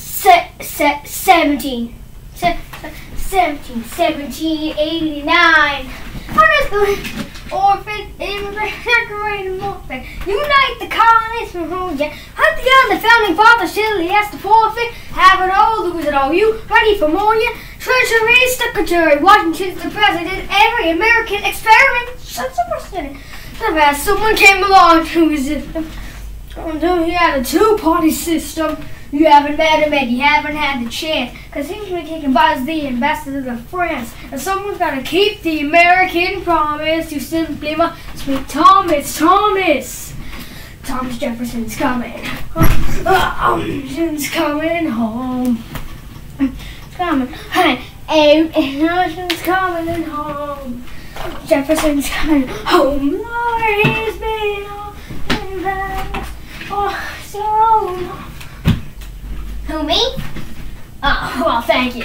17, 1789. Honors the orphan, immigrant, decorated orphan. Unite the colonists from home, yeah. Hunt the other founding fathers till he has to forfeit. Have it all, lose it all. You ready for more, yeah? Treasury, secretary, Washington's the president. Every American experiment. Such a president. Someone came along who was he had a two-party system. You haven't met him and you haven't had the chance. Because he's taken by the ambassador of France. And someone's got to keep the American promise. You simply must meet Thomas. Thomas Jefferson's coming. Jefferson's coming home. Coming. Jefferson's coming home. Jefferson's coming home. Lord, he's been all in vain. Oh, so long. Who, me? Oh, well, thank you.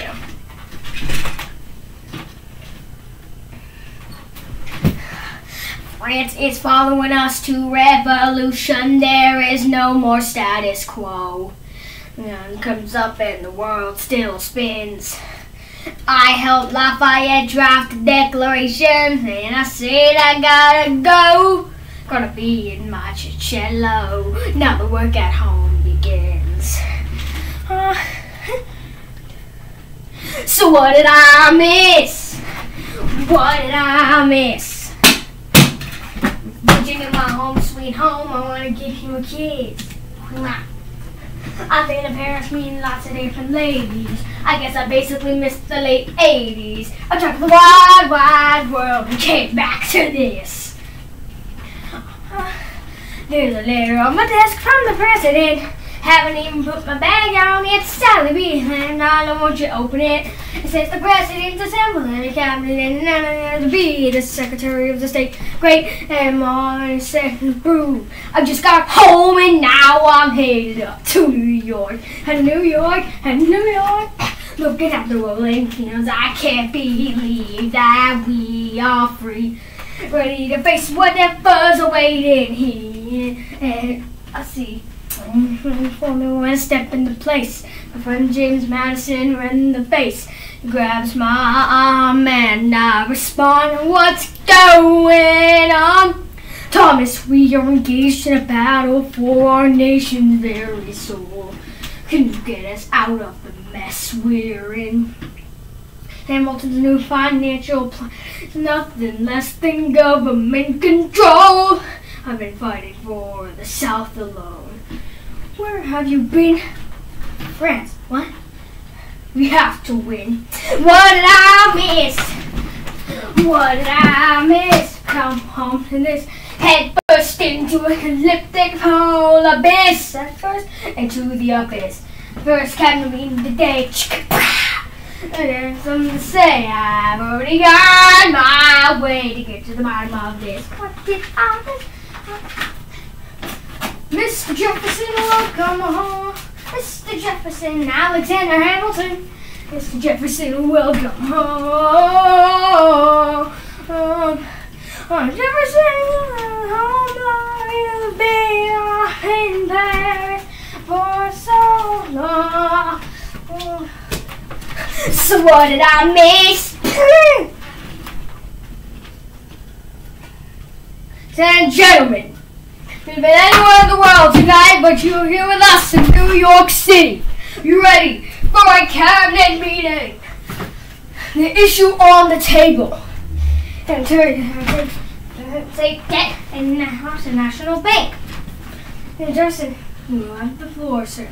France is following us to revolution. There is no more status quo. None comes up and the world still spins. I helped Lafayette draft the Declaration, and I said I gotta go. Gonna be in Monticello. Now the work at home begins. So what did I miss? What did I miss? Virginia, my home sweet home, I wanna give you a kiss. I've been in Paris meeting lots of different ladies. I guess I basically missed the late 80s. I traveled the wide, wide world and came back to this. There's a letter on my desk from the president. Haven't even put my bag on yet. Sally B, and I don't want you to open it. It says the president's assembling the cabinet and to be the secretary of the state. Great and my second brew. I just got home and now I'm headed up to New York. And New York, and New York. Looking at the rolling fields, I can't believe that we are free. Ready to face whatever's awaiting here. And I see. For me when I step into place, my friend James Madison right in the face. He grabs my arm and I respond, what's going on? Thomas, we are engaged in a battle for our nation's very soul. Can you get us out of the mess we're in? Hamilton's new financial plan is nothing less than government control. I've been fighting for the South alone. Where have you been? France. What? We have to win. What did I miss? What did I miss? Come home to this. Head first into a elliptic pole abyss. At first, into the abyss. First came to me today. And there's something to say. I've already got my way to get to the bottom of this. What did I miss? Mr. Jefferson, welcome home. Mr. Jefferson, Alexander Hamilton. Mr. Jefferson, welcome home. Jefferson, home, you've been in Paris for so long. So what did I miss? Ladies and gentlemen, we've been anywhere in the world tonight, but you're here with us in New York City. You ready for a cabinet meeting? The issue on the table. And take debt and the National Bank. And Justin, you have the floor, sir.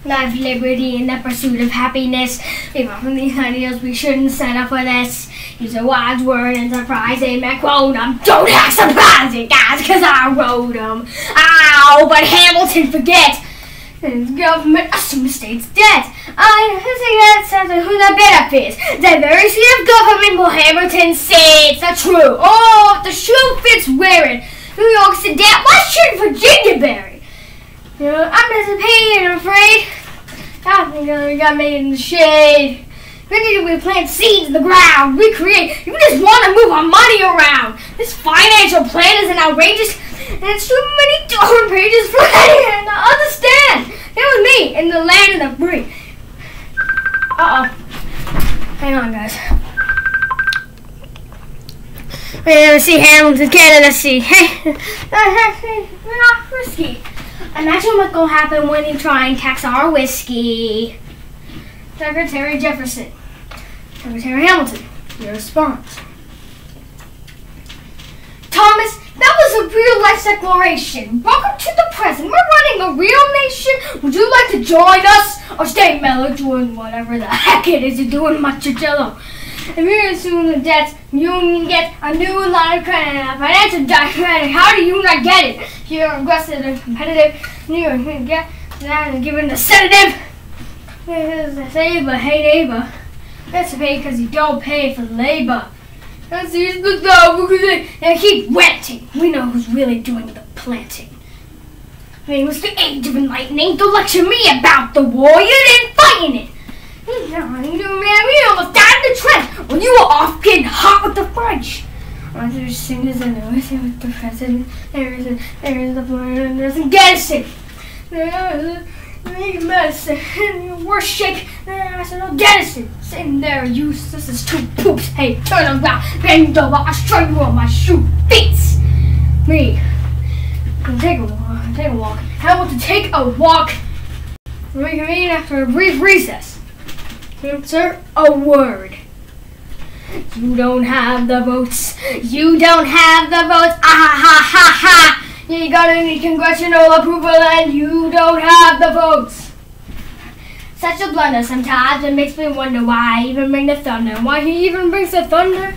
Life, liberty, and the pursuit of happiness. Give up from these ideals, we shouldn't settle for this. Use a wise word and surprising, and quote them. Don't act surprising, guys, because I wrote them. Ow, but Hamilton forget. The government assumes state's debt. I think that's who the benefits. The very seat of government will Hamilton say it's the truth. Oh, if the shoe fits wearing. New York's in debt. Why shouldn't Virginia bear it? You know, I'm disappointed, I'm afraid. We got made in the shade. We plant seeds in the ground. We create. You just want to move our money around. This financial plan is an outrageous And it's too many darn pages for anyone to understand. It was me in the land of the free. Hang on, guys. Let's see, Hamilton, Canada, see. Hey, we're not risky. Imagine what's going to happen when you try and tax our whiskey. Secretary Jefferson. Secretary Hamilton, your response. Thomas, that was a real life declaration. Welcome to the present. We're running a real nation. Would you like to join us? Or stay mellow doing whatever the heck it is you're doing, Monticello? If you're assuming the debts, you can get a new line of credit, a financial document. How do you not get it? You're aggressive and competitive. You're going to get that and given the sedative. Say, but hey, neighbor. That's pay because you don't pay for labor. That's the dog. And keep ranting. We know who's really doing the planting. It was the age of enlightening. Don't lecture me about the war. You didn't fight in it. You almost died in the trench when you were off getting hot with the French. There's singers and with the president. There's the plan. There's a Gettysburg. There's medicine. Your worst shake. There's no Gettysburg. Sitting there, useless as two poops. Hey, turn around, bend over. I'll show you on my shoe face. Me. Take a walk. I want to take a walk. Reconvene after a brief recess. Answer a word. You don't have the votes. You don't have the votes. Ah ha ha ha. You got any congressional approval and you don't have the votes. Such a blunder sometimes. It makes me wonder why I even bring the thunder. Why he even brings the thunder?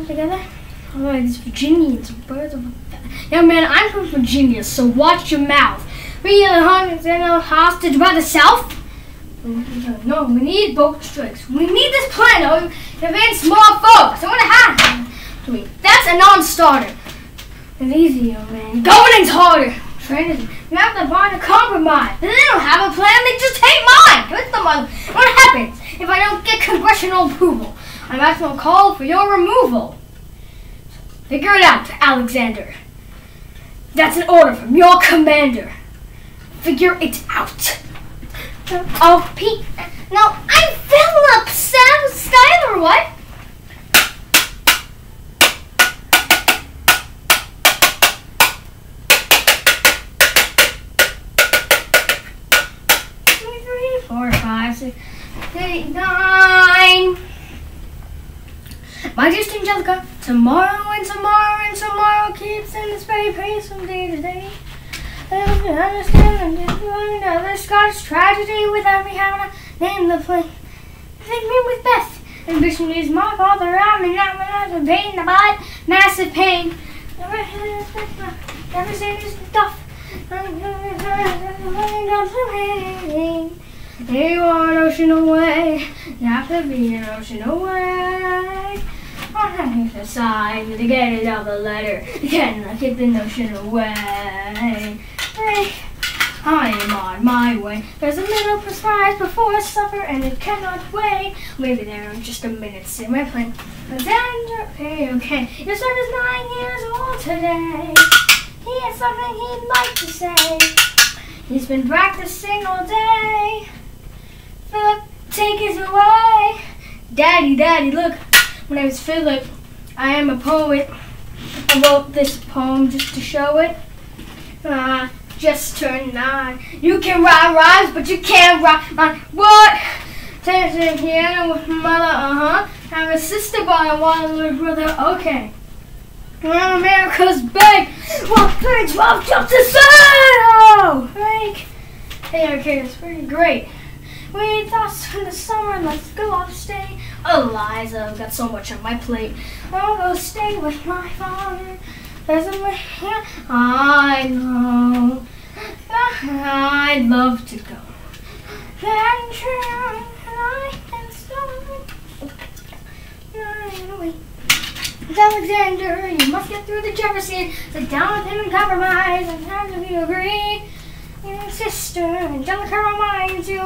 Together. Oh, these Virginians, birds of a feather. Yeah, man, I'm from Virginia, so watch your mouth. We are hostage by the South. No, we need both strikes. We need this plan to advance small foes. So what happened to me? That's a non-starter. It's easy, young man. Governing's harder. You have to find a compromise. They don't have a plan. They just hate mine. What's the mother? What happens if I don't get congressional approval? I'm asking a call for your removal. Figure it out, Alexander. That's an order from your commander. Figure it out. Oh, Pete. No, I'm Philip. Sam Skyler, what? Three, 4, 5, 6, 8, 9. My dear Angelica, tomorrow and tomorrow and tomorrow keeps in this very pace from day to day. I understand another Scottish tragedy without me having to name the play. Think me with Beth. Ambition is my father. I'm not pain about massive pain. Everything is stuff. You are an ocean away. You have to be an ocean away. I have to decide to get it out of the letter. Can I get the notion away? I am on my way. There's a little surprise before supper and it cannot wait. We'll be there in just a minute. See my plane. Alexander, okay. Your son is 9 years old today. He has something he'd like to say. He's been practicing all day. Philip, take us away. Daddy, look. My name is Philip. I am a poet. I wrote this poem just to show it. Just turned 9. You can write rhymes, but you can't write on what? Dancing piano with mother, I have a sister, but I want a little brother, okay. Well, America's big. 1, 3, 12, jump to zero! Like, hey, okay, it's pretty great. We thoughts in the summer, let's go upstate. Eliza, I've got so much on my plate. I'll go stay with my father. There's a man I know. I'd love to go. Then turn and I can start. Alexander, you must get through the Jefferson. Sit down with him and compromise. And time if you agree. Your sister, Angelica reminds you.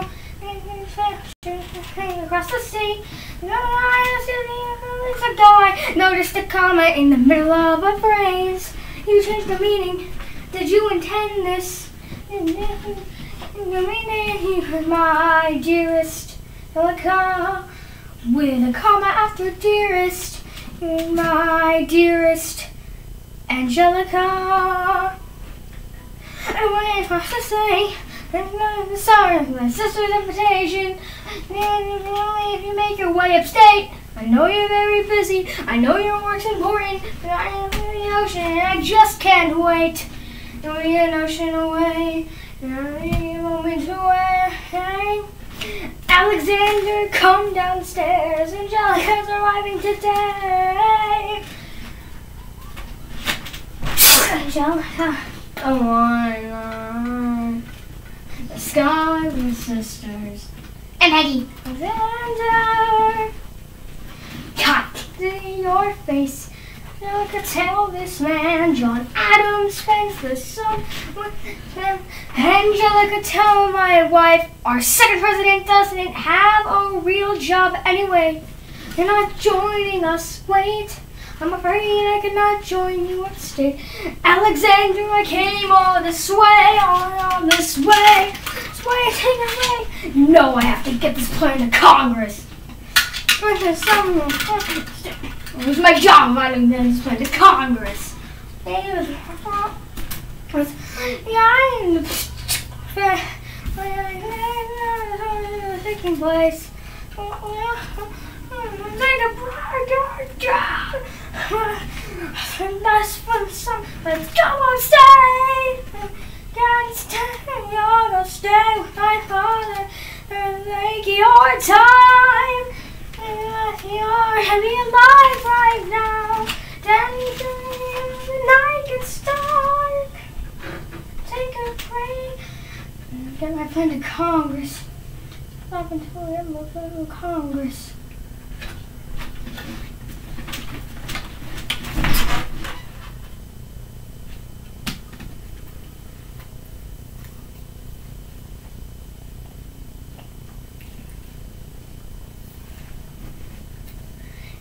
Across the sea, it's a guy. Noticed a comma in the middle of a phrase. You changed the meaning. Did you intend this? The meaning, my dearest, with a comma after dearest, my dearest Angelica. And what I have to say, sorry, my sister's invitation. If you make your way upstate, I know you're very busy. I know your work's important. But I am in the ocean, and I just can't wait. Don't we get an ocean away? You want me to wait? Alexander, come downstairs. Angelica's arriving today. Angelica, come on. The Scarlet Sisters. And Maggie. Alexander. Cut in your face. I could tell this man, John Adams, spends the sun with him. Angelica, tell my wife, our second president doesn't have a real job anyway. You're not joining us. Wait, I'm afraid I cannot join you upstate. Alexander, I came all this way, all this way. This way, take it away. No, I have to get this plan to Congress. It was my job running this plan to Congress. Taking place. Let's go outside. You're gonna stay with my father and take your time. You're heavy alive right now. Then the night gets dark. Take a break. Get my plan to Congress. Up until I get my plan to Congress.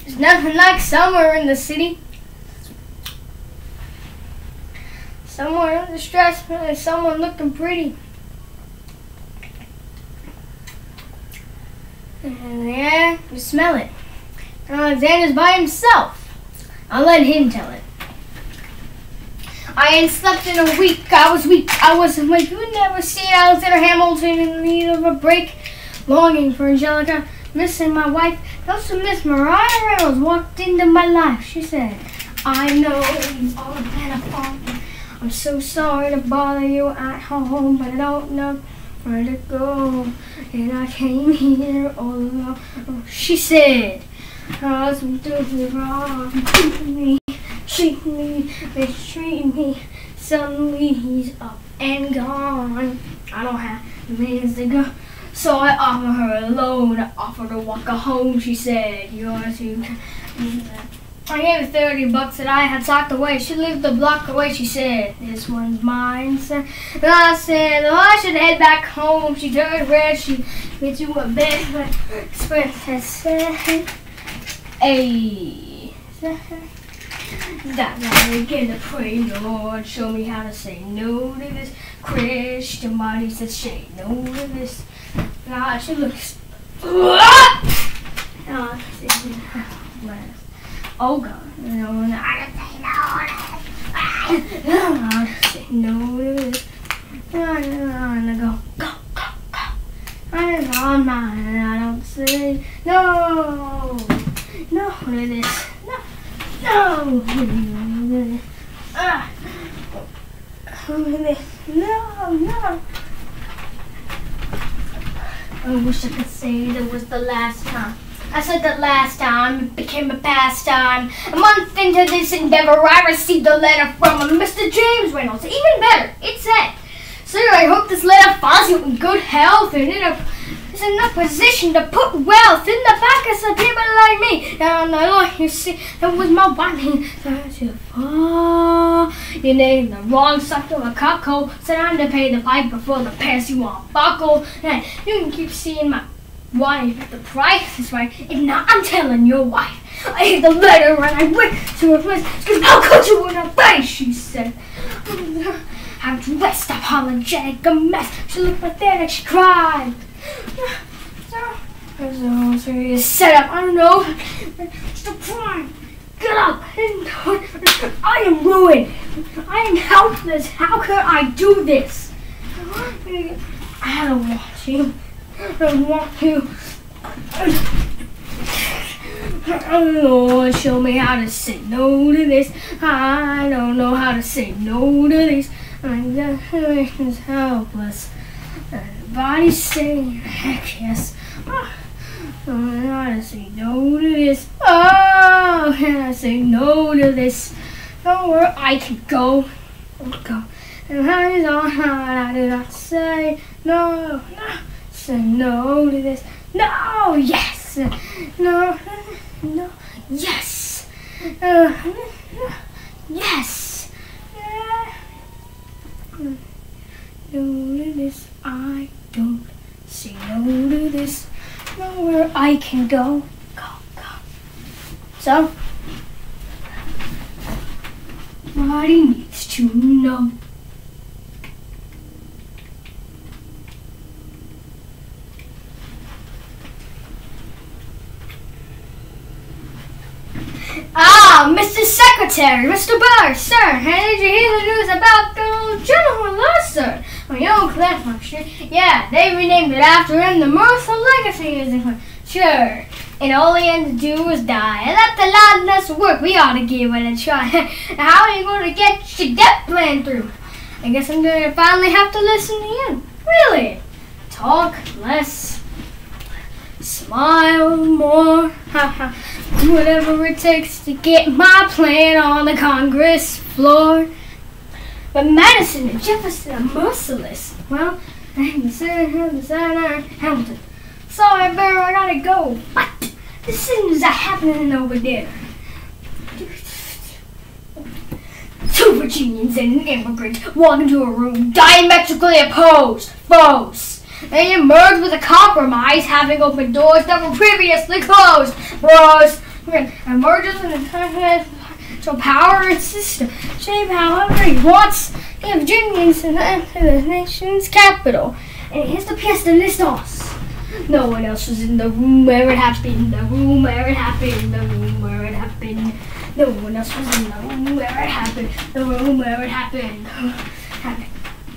There's nothing like summer in the city. Somewhere under stress, there's someone looking pretty. And yeah, you smell it. Alexander's by himself. I'll let him tell it. I ain't slept in a week. I was weak. You would never see Alexander Hamilton in need of a break. Longing for Angelica. Missing my wife. Also Miss Mariah Reynolds walked into my life. She said, I know you all been a phone. I'm so sorry to bother you at home, but I don't know where to go. And I came here all alone. She said, husband did me wrong. Cheat me, mistreat me. Suddenly he's up and gone. I don't have minutes to go. So I offer her a loan. I offered to walk her home. She said, yours you can. I gave her $30 that I had socked away. She lived a block away. She said, this one's mine, sir. And I said, oh, I should head back home. She turned red. She went to her bed. But Express said, hey, that I begin to pray, Lord, show me how to say no to this. Christian body says, say no to this. God, she looks. Oh God, no, I say no to this. Go. I'm on mine, and I don't say no to this. No to this. No. I wish I could say that it was the last time. I said that last time, it became a pastime. A month into this endeavor, I received a letter from a Mr. James Reynolds. Even better, it said, sir, I hope this letter finds you in good health and in a is in a position to put wealth in the pockets of people like me. Now, Lord, you see, that was my one hand. You named the wrong sucker of a cuckold. Said I'm to pay the piper for the pants you want buckle. And you can keep seeing my wife if the price is right. If not, I'm telling your wife. I hit the letter and I went to her place. Because how could you in her face, she said. I'm dressed apologetic, a mess. She looked pathetic, she cried. So serious setup, I don't know. Stop crying. Get up. I am ruined. I am helpless. How could I do this? I don't want to. I don't want to. Lord, show me how to say no to this. I don't know how to say no to this. I'm just helpless. Body's saying, heck yes. I don't know how to say no to this. Oh, can I say no to this? Nowhere I can go. Go. And eyes on high, I do not say no. Say no to this. No, yes. No, no, yes. Yes. No to this, I don't say no to this. Nowhere I can go. So, what he needs to know. Ah, Mr. Secretary, Mr. Burr, sir, did you hear the news about the gentleman last, sir? My own Claremont Street. Yeah, they renamed it after him. The Martha Legacy is in. Sure. And all he had to do was die. And that's a lot less work. We ought to give it a try. How are you going to get your death plan through? I guess I'm going to finally have to listen to you. Really? Talk less. Smile more. Whatever it takes to get my plan on the Congress floor. But Madison and Jefferson are merciless. Well, I'm the Senator Hamilton. Sorry, Burr, I gotta go. What? This things are happening over there. Two Virginians and an immigrant walk into a room diametrically opposed foes. They emerge with a compromise, having opened doors that were previously closed. Bros emerges in the to power its system, shape however he wants the Virginians to the nation's capital. And here's the pièce de résistance. No one else was in the room where it happened, the room where it happened, the room where it happened. No one else was in the room where it happened, the room where it happened. I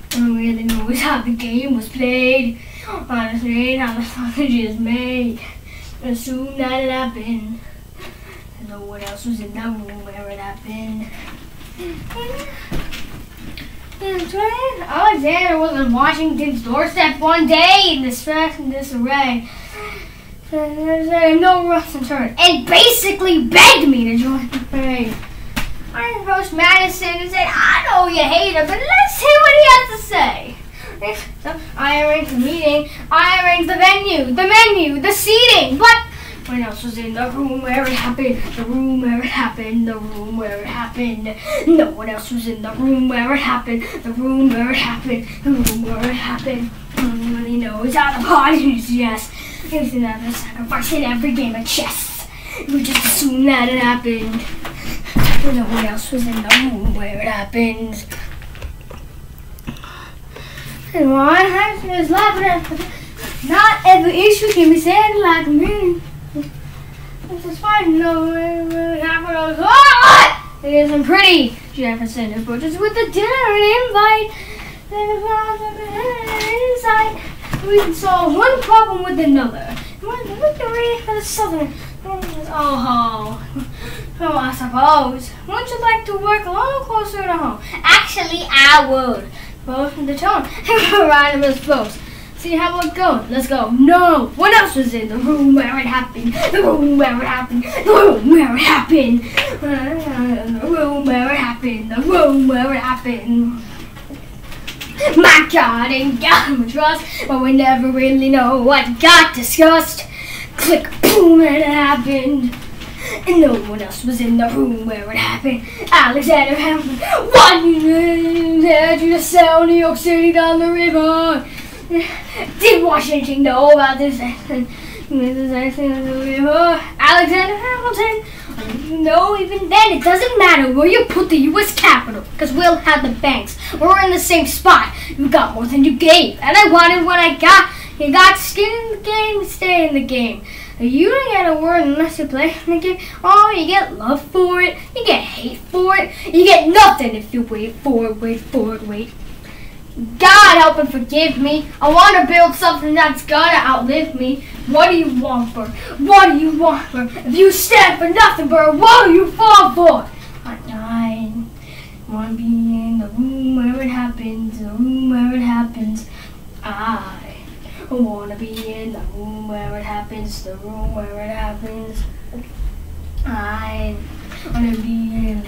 don't really know how the game was played. Honestly, how the sausage is made. Assume that it happened. No one else was in the room where it happened. Alexander was on Washington's doorstep one day in distress and disarray. No rush and turn, and basically begged me to join the parade. I approached Madison and said, I know you hate him, but let's hear what he has to say. So I arranged the meeting, I arranged the venue, the menu, the seating, but no one else was in the room where it happened, the room where it happened, the room where it happened. No one else was in the room where it happened, the room where it happened, the room where it happened. No one really knows how the parties, yes. It's another sacrifice in every game of chess. We just assume that it happened. No one else was in the room where it happened. And one is laughing at not every issue can be said like a minute. This is fine, no, really happened. What? It isn't pretty. Jefferson approaches with the dinner and invite. Inside, we saw one problem with another. One victory for the Southern. Oh, I suppose. Wouldn't you like to work a little closer to home? Actually, I would. Both in the tone. Right in his close. See how it goes. Let's go. No. What else was in the room where it happened? The room where it happened. The room where it happened. The room where it happened. The room where it happened. My God, ain't got much trust, but we never really know what got discussed. Click, boom, and it happened. And no one else was in the room where it happened. Alexander Hamilton, one head to the sound, New York City down the river. Did Washington know about this? Alexander Hamilton. No, even then, it doesn't matter where you put the U.S. Capitol, because we'll have the banks. We're in the same spot. You got more than you gave, and I wanted what I got. You got skin in the game, stay in the game. You don't get a word unless you play in the game. Oh, you get love for it, you get hate for it, you get nothing if you wait for it, wait. God help and forgive me. I want to build something that's gonna outlive me. What do you want for? What do you want for? If you stand for nothing, bro, what do you fall for? I want to be in the room where it happens, the room where it happens. I want to be in the room where it happens, the room where it happens. I want to be in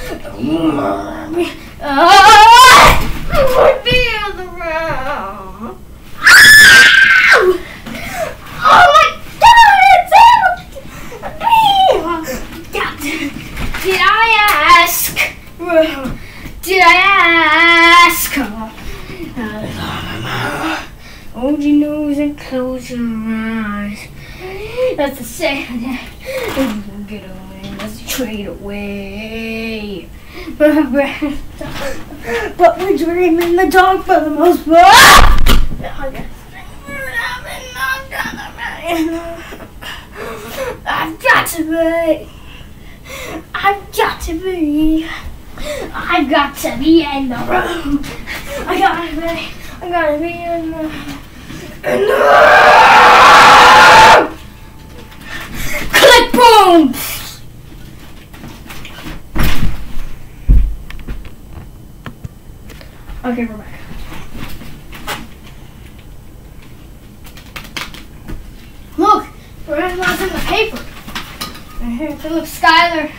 the room where it I want to be in the room. Oh my God, it's Hamilton! Did I ask? Did I ask? Hold your nose and close your eyes. That's the same. You can get away. Let's trade away. But we dream in the dark for the most part. I've got to be. I've got to be. I've got to be in the room. I gotta be in the room. Click, boom. Okay, we're back. Look, we're in the paper. Philip Schuyler,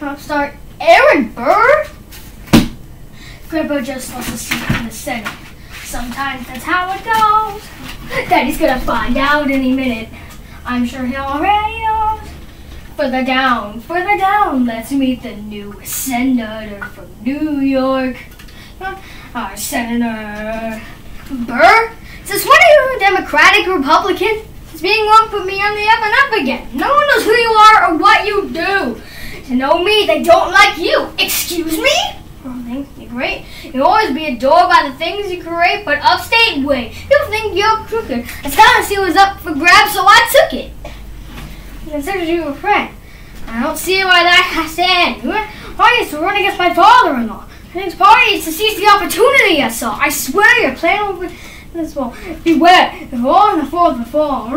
upstart Aaron Burr. Grandpa just lost a seat in the Senate. Sometimes that's how it goes. Daddy's gonna find out any minute. I'm sure he already knows. Further down, let's meet the new senator from New York. Our Senator Burr. Since when are you a Democratic Republican? It's being one put me on the up and up again. No one knows who you are or what you do. To know me, they don't like you. Excuse me? Oh, thank you, great. You'll always be adored by the things you create, but upstate way. People think you're crooked. I thought he was up for grabs, so I took it. I considered you a friend. I don't see why that has to end. Party is to run against my father-in-law. I think party is to seize the opportunity I saw. I swear your plan over this wall. Beware, if all in the fourth will fall.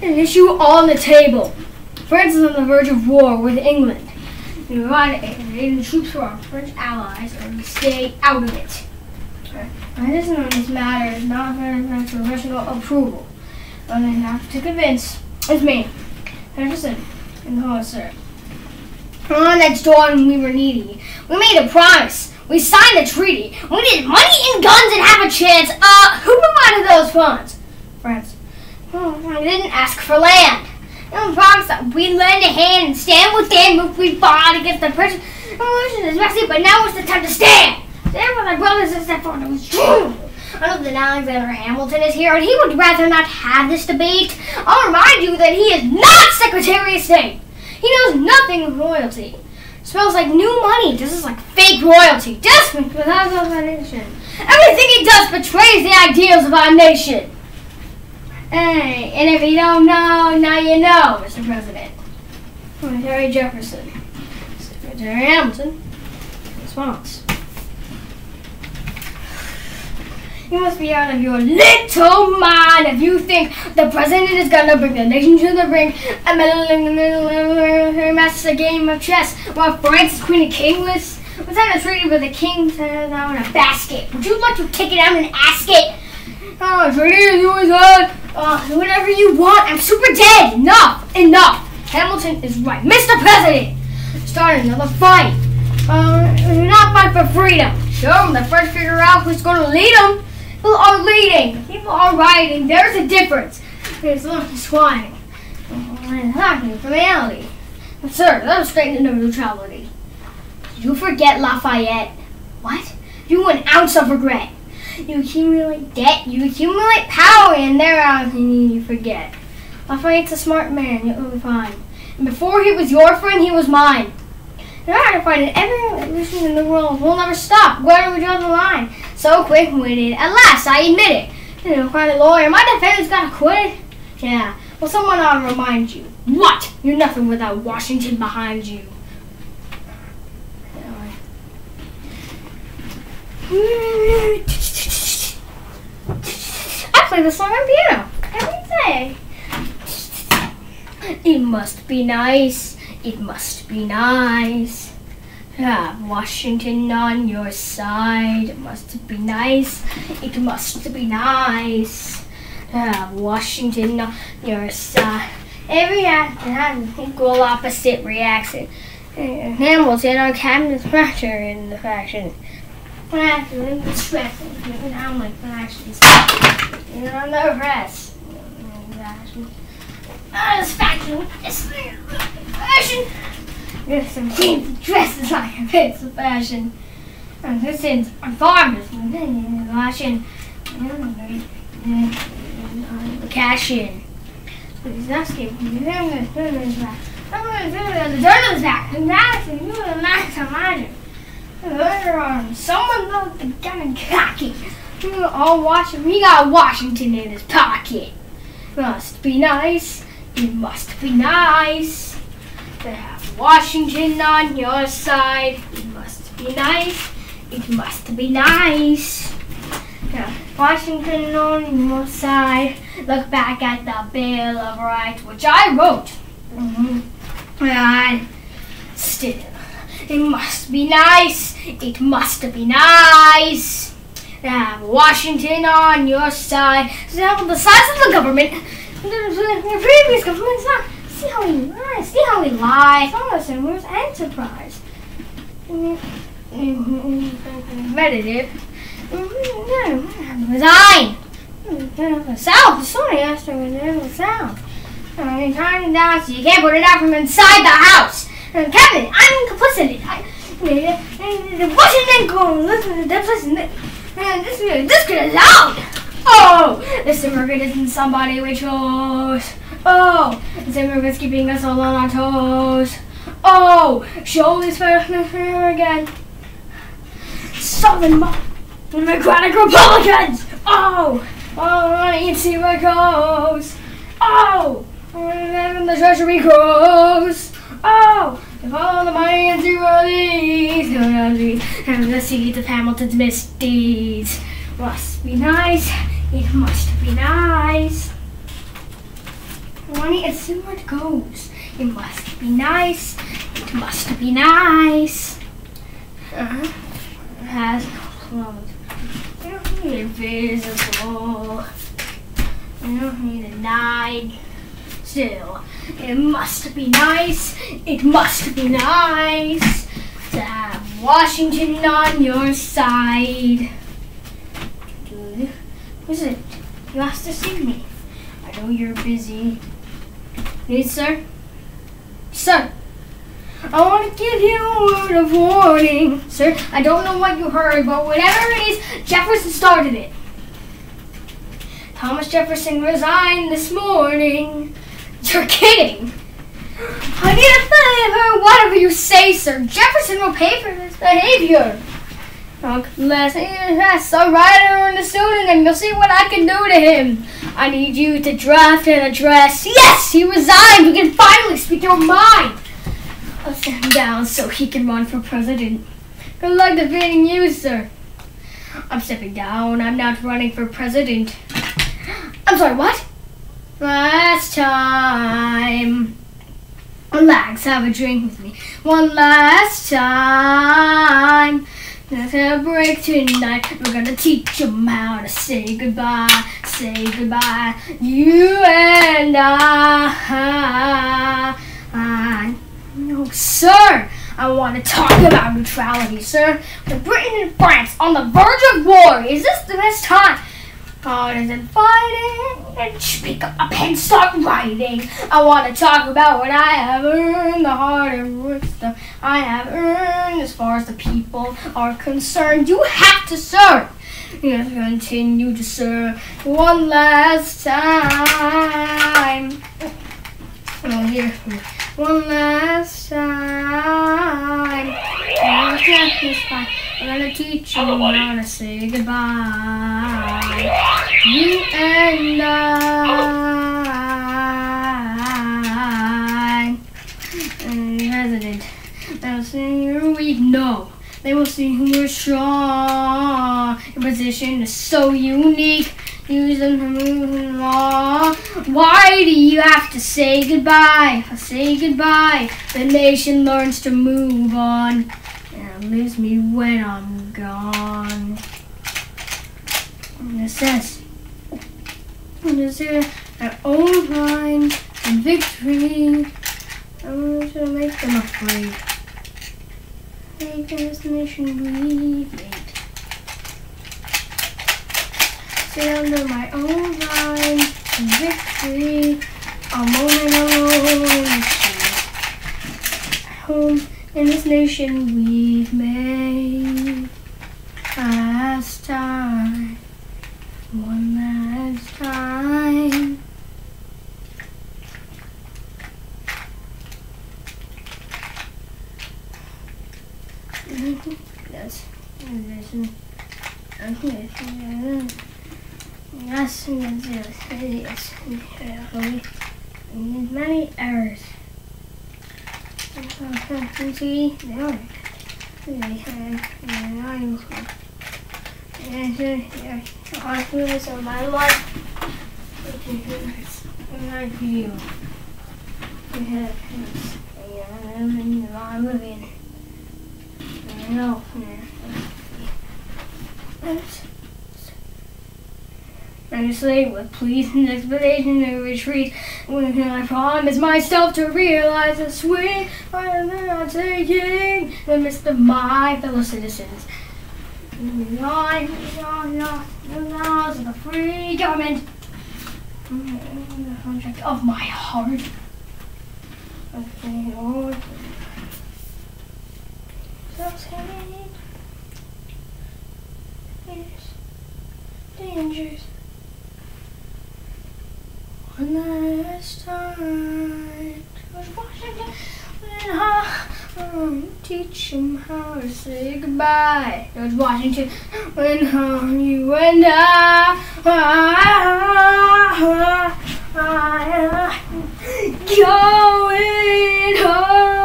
An issue on the table. France is on the verge of war with England. We provide aid and troops for our French allies, or we stay out of it. My decision on this matter is not for congressional approval. But I have to convince. It's me, Henderson, and Hollister. On that dawn we were needy. We made a promise. We signed a treaty. We needed money and guns and have a chance. Who provided those funds? France. Oh, I didn't ask for land. We promised that we'd lend a hand and stand with them if we fought against the British Revolution is messy, but now it's the time to stand. Stand with my brothers and step forward. It was true. I know that Alexander Hamilton is here, and he would rather not have this debate. I'll remind you that he is not Secretary of State. He knows nothing of royalty. Smells like new money. This is like fake royalty. Desperate without our nation. Everything he does betrays the ideals of our nation. Hey, and if you don't know, now you know, Mr. President. Secretary Jefferson. Secretary Hamilton. Response. You must be out of your little mind if you think the president is gonna bring the nation to the ring and master a game of chess while France is queen and kingless. What's on a treaty with the king down in a basket? Would you like to kick it out and ask it? Oh, treaty is yours, do whatever you want. I'm super dead. Enough. Hamilton is right. Mr. President, start another fight. Do not fight for freedom. Sure, when they first figure out who's going to lead them, people are leading, people are riding. There's a difference. There's squatting. Hacking from reality. Sir, let us straighten into neutrality. Did you forget Lafayette? What? You an ounce of regret. You accumulate debt, you accumulate power, and thereafter you forget. Lafayette's a smart man, you'll be fine. And before he was your friend, he was mine. You're not fighting every revolution in the world. We'll never stop. Where do we draw the line? So quick-witted. At last, I admit it. You know, quite a lawyer. My defense got acquitted. Yeah. Well, someone ought to remind you. What? You're nothing without Washington behind you. I play this song on piano every day. It must be nice. It must be nice to have Washington on your side. It must be nice. It must be nice to have Washington on your side. Every act has an equal opposite reaction. Hamilton on Captain's pressure in the faction. Faction, the stress, and down like factions. You're on the press. This faction, it's fashion. This team dresses like a bit of fashion. And this is our farmers, fashion. Cash in. He's asking, the journalist back, and that's you and Max imagine. Someone loaded the gun and cocky. All watching. We got Washington in his pocket. Must be nice. It must be nice to have Washington on your side. It must be nice. It must be nice. Washington on your side. Look back at the Bill of Rights, which I wrote. And still, it must be nice. It must be nice to have Washington on your side. See how the size of the government, the previous government's not. See how he lies. See how he lies. Almost a most enterprise. Meditative. Resign. South. Sorry, after the South. I mean, tiny down so you can't put it out from inside the house. And Kevin, I'm complicit. Washington going. Listen. This kid is loud. Oh, this immigrant isn't somebody we chose. Oh, this immigrant's keeping us all on our toes. Oh, show this fair again. Southern Democratic Republicans. Oh, I need to see where it goes. Oh, and the treasury grows. Oh, if all the money and zero these, and the seeds of Hamilton's misdeeds. Must be nice. It must be nice. Money and see where it goes. It must be nice. It must be nice. Has clothes. You don't need invisible. You don't need a nine. Still, it must be nice. It must be nice to have Washington on your side. Who's it? You asked to see me. I know you're busy. Yes, sir? Sir, I want to give you a word of warning. Sir, I don't know what you heard, but whatever it is, Jefferson started it. Thomas Jefferson resigned this morning. You're kidding. I need a favor. Whatever you say, sir. Jefferson will pay for this behavior. Yes, I'll write her in the pseudonym. You'll see what I can do to him. I need you to draft an address. Yes, he resigned. We can finally speak your mind. I'll send him down so he can run for president. Good luck defeating you, sir. I'm stepping down. I'm not running for president. I'm sorry, what? Last time. Relax, have a drink with me. One last time. Let's have a break tonight. We're gonna teach them how to say goodbye. Say goodbye. You and I. No, sir. I want to talk about neutrality, sir. With Britain and France on the verge of war, is this the best time? Partisan fighting, and pick up a pen, start writing. I want to talk about what I have earned, the hard and work stuff I have earned. As far as the people are concerned, you have to serve. You have to continue to serve one last time. Oh, here, one last time. I'm gonna teach you how to say goodbye. You and I. President, they'll see you're weak. No, they will see you're strong. Your position is so unique. Use them to move along. Why do you have to say goodbye? Say goodbye. The nation learns to move on. And leaves me when I'm gone. And it says, our own mind and victory. I'm going to make them afraid. Make this nation weak. Stay under my own line and victory. A moment alone in the street. Home in this nation we've made. Last time, one last time. Yes, many errors. See, of my life. What I feel. I'm living. I know. I'm a slave with pleas and expectation to retreat. When I promise myself to realize the sweet I am not taking the midst of my fellow citizens. The laws of the free government. The contract of my heart. Okay, Lord. It's dangerous. One last time, George Washington, when teach him how to say goodbye. George Washington, when you and going home.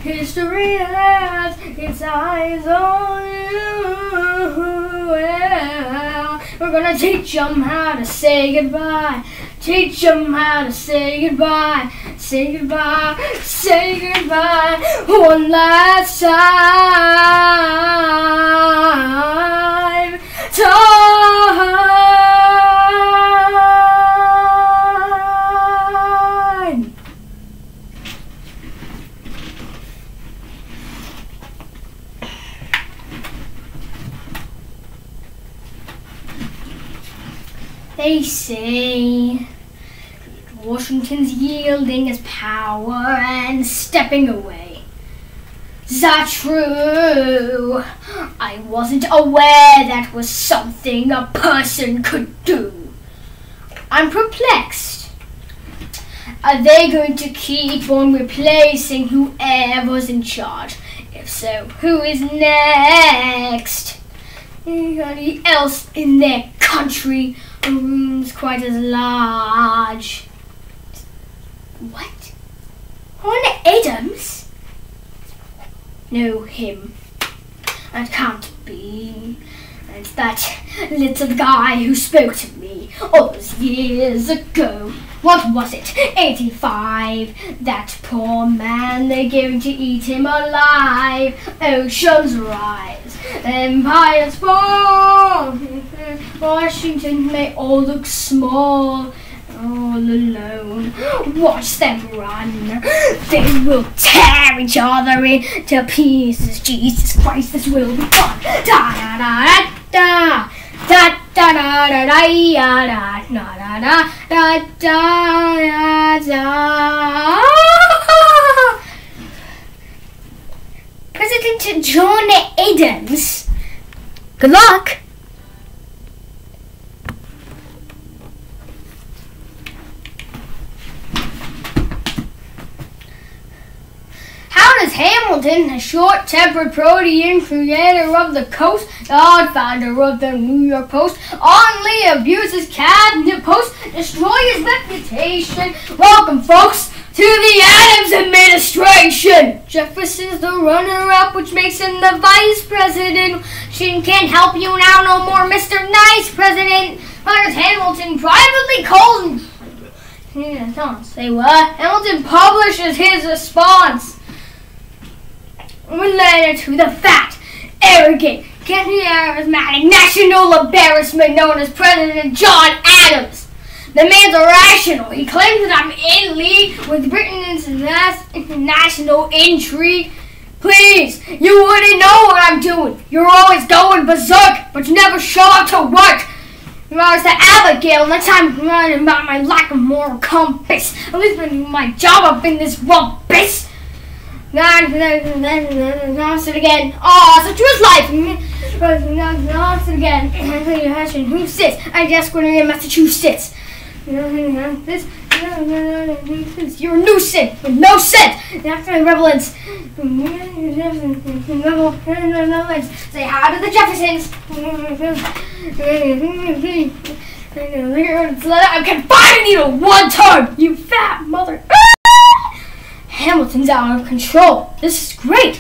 History has its eyes on you. Well, we're gonna teach them how to say goodbye. Teach them how to say goodbye. Say goodbye. Say goodbye. One last time. They say Washington's yielding his power and stepping away. Is that true? I wasn't aware that was something a person could do. I'm perplexed. Are they going to keep on replacing whoever's in charge? If so, who is next? Anybody else in their country? A room's quite as large. What? Horn Adams? No, him. That can't be. It's that little guy who spoke to me all those years ago. What was it? 85. That poor man, they're going to eat him alive. Oceans rise, empires fall. Washington may all look small. all alone. Watch them run. They will tear each other into pieces. Jesus Christ, this will be fun. Da da da da da da da da da da da da da da da. President John Adams. Good luck. Thomas Hamilton, a short-tempered protean creator of the Coast, godfather of the New York Post, only abuses cabinet post, destroy his reputation. Welcome, folks, to the Adams administration. Jefferson's the runner-up, which makes him the vice president. She can't help you now no more, Mr. Nice President. Thomas Hamilton privately calls him. Say what? Hamilton publishes his response. Related to the fat, arrogant, charismatic national embarrassment known as President John Adams. The man's irrational. He claims that I'm in league with Britain's international intrigue. Please, you wouldn't know what I'm doing. You're always going berserk, but you never show up to work. You're always the Abigail, and that's I'm running about my lack of moral compass. At least when I do my job up in this rubbish. Lost it again. Oh, so true life. Lost it again. Who sits? I just went in Massachusetts. This. You're a nuisance with no sense. After relevance. Say hi to the Jeffersons. I'm confining you to one term, you fat mother. Hamilton's out of control. This is great.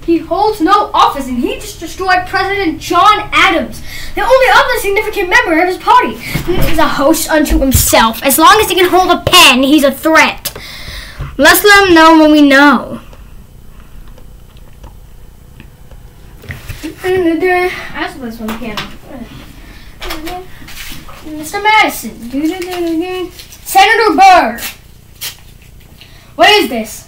He holds no office, and he just destroyed President John Adams, the only other significant member of his party. He's a host unto himself. As long as he can hold a pen, he's a threat. Let's let him know when we know. I suppose from the piano. Mr. Madison. Senator Burr. What is this?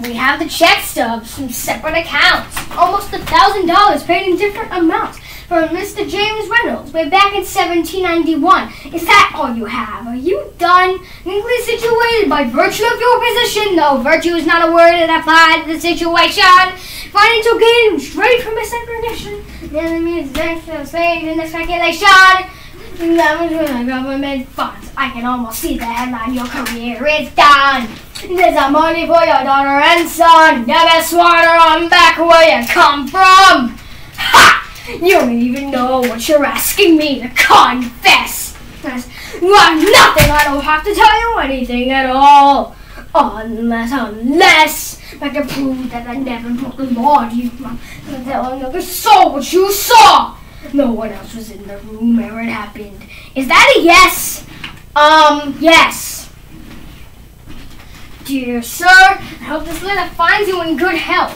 We have the check stubs from separate accounts. Almost $1,000 paid in different amounts from Mr. James Reynolds way back in 1791. Is that all you have? Are you done? Uniquely situated by virtue of your position. No, virtue is not a word that applies to the situation. Financial gain straight from misapprehension. The enemy is next to slave in the speculation. Government funds. I can almost see the headline. Your career is done. There's some money for your daughter and son. Never smarter on back where you come from. Ha! You don't even know what you're asking me to confess. Well, nothing. I don't have to tell you anything at all. Unless I can prove that I never broke the law. You can tell another soul what you saw. No one else was in the room where it happened. Is that a yes? Yes. Dear sir, I hope this letter finds you in good health,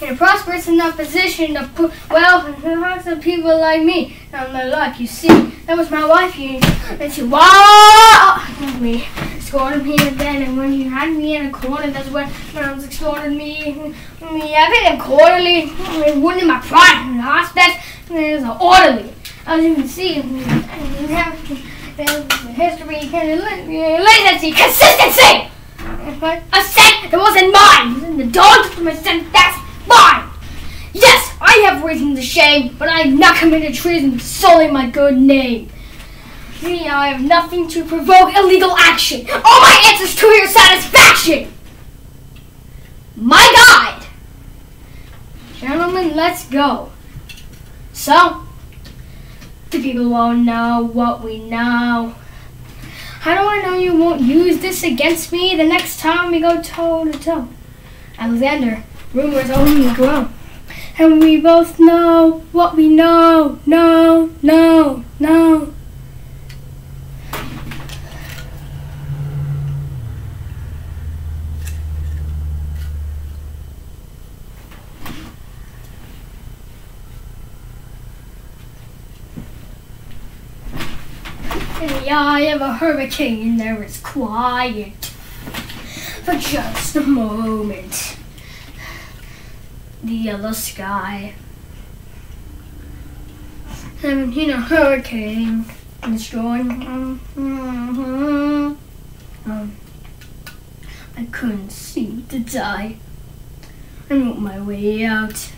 in a prosperous enough position to put wealth in the hearts of people like me. Not my luck, you see. That was my wife, and she me, scolded me in bed, and when you had me in a corner, that's when I was scolded me. I've been in quarterly, wounded my pride in the hospital. There's an orderly. As you can see, history, latency, consistency. A scent that wasn't mine. The dog took my scent. That's mine. Yes, I have reason to shame, but I have not committed treason, sullying my good name. I have nothing to provoke illegal action. All my answers to your satisfaction. My God. Gentlemen, let's go. So, the people won't know what we know. How do I know you won't use this against me the next time we go toe-to-toe? Alexander, rumors only grow. And we both know what we know. No. In the eye of a hurricane, there is quiet for just a moment. The yellow sky. Haven't seen a hurricane destroying. I couldn't seem to die. I wrote my way out.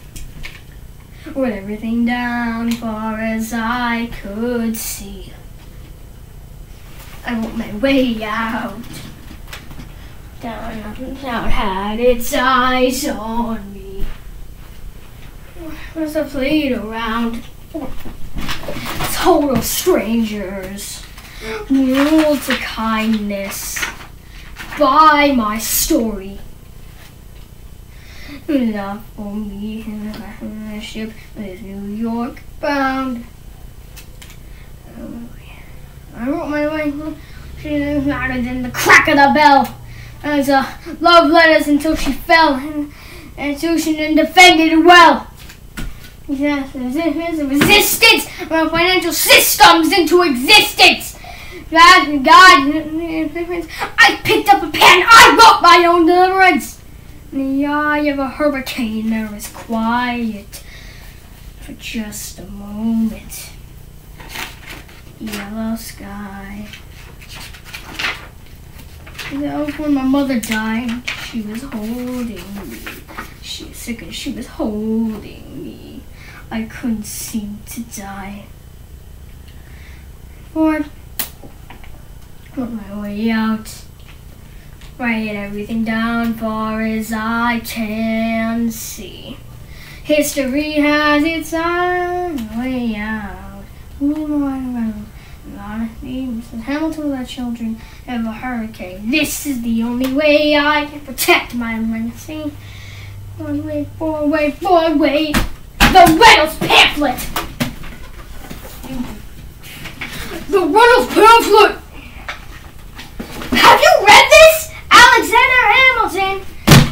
Wrote everything down far as I could see. I wrote my way out. Down, up and down, had its eyes on me. As I played around, total strangers, ruled to kindness by my story. Love for me in a ship is New York bound. I wrote my way louder than the crack of the bell. As love letters until she fell, and until she didn't defend it well. Yes, resistance of our financial systems into existence. God, I picked up a pen. I wrote my own deliverance. In the eye of a hurricane, there is quiet for just a moment. Yellow sky. When my mother died, she was holding me. She was sick and she was holding me. I couldn't seem to die. Lord, put my way out. Write everything down far as I can see. History has its own way out. Mrs. Hamilton with our children of a hurricane. This is the only way I can protect my legacy. One way, four way, four way. The Reynolds pamphlet! The Reynolds pamphlet! Have you read this? Alexander Hamilton